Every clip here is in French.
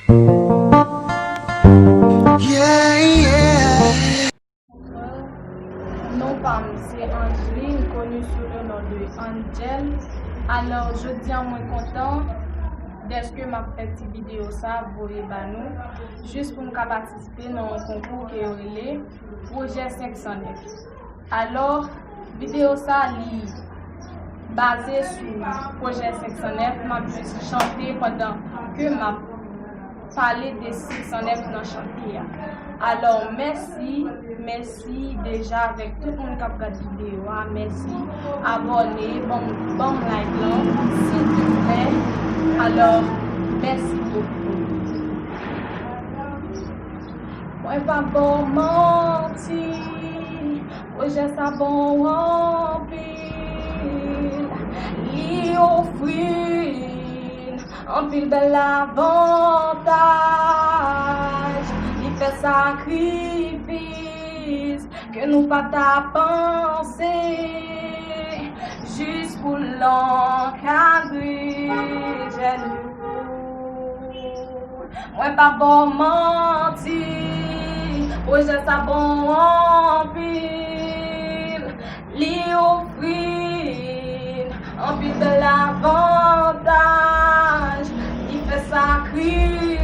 Yeah, yeah. Non, pas, c'est Angeline, connue sous le nom de Angel. Alors, je dis en moins content dès que ma petite vidéo ça, vous voyez, nous, juste pour nous participer dans un concours qui est relé Projet 509. Alors, vidéo ça, basée sur Projet 509, m'a juste chanté pendant que m'a parlé de 609 dans le chantier. Alors, merci déjà avec tout le monde qui a regardé la vidéo. Merci, abonnez, bon like, s'il vous plaît. Alors, merci beaucoup. Moi, pas bon mentir, projet ça bon remplir, li offrir, en pile bel avantage. Fait sacrifice que nous pas ta pensée juste pour l'encadrer. Moi pas bon mentir, projet ça bon en pile, li offrir en pile de l'avantage. Il fait sacrifice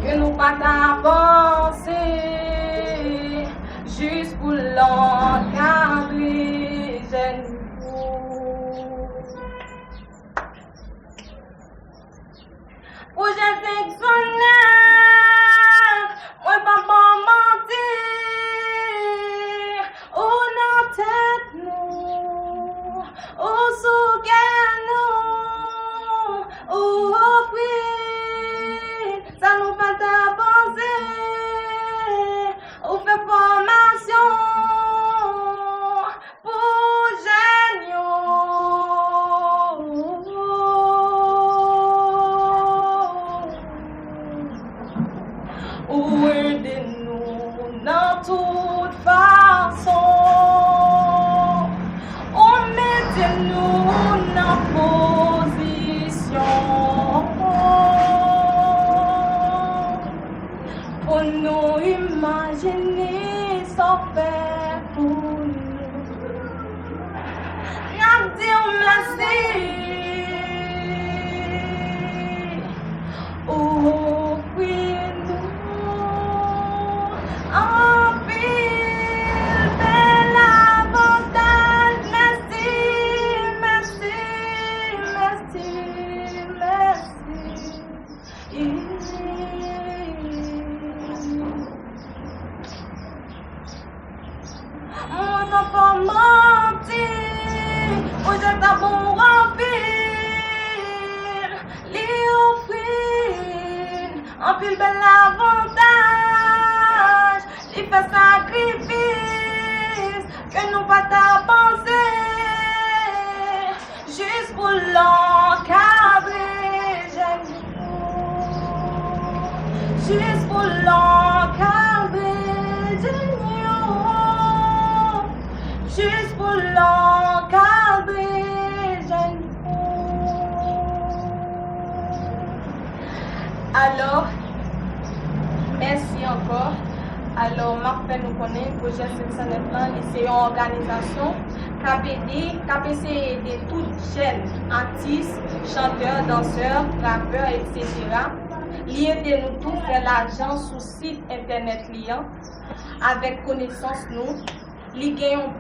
que nous pas avancer juste pour l'encadrer. Projet 509, moi pas bon mentir, on en tête nous, on soutient nous, on offrir, ça nous fait avancer, on fait formation pour géniaux. Ou aidez-nous dans toute façon, on mettez-nous dans position pour nous imaginer sans faire pour nous. N'a dire merci. On n'a pas menti, projet à bon remplir, li offrir, en pile bel avantage, li fait sacrifice, que nous pas ta pensée, juste pour l'encadrer, juste pour l'encadrer, juste pour l'encadrer. Alors, merci encore. Alors, Marc nous connaît, projet 509 ans, c'est une organisation KPC de toutes jeunes artistes, chanteurs, danseurs, rappeurs, etc. Lié de nous tous faire l'argent sur site internet client avec connaissance nous. Il y a une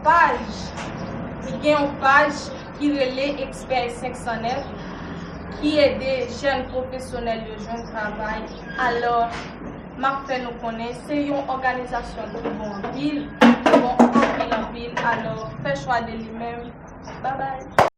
page qui relaie Expert 509 qui aide des jeunes professionnels de jeunes travail. Alors, Marc nous connaît, c'est une organisation de bon ville, en ville. Alors, fais choix de lui-même. Bye bye.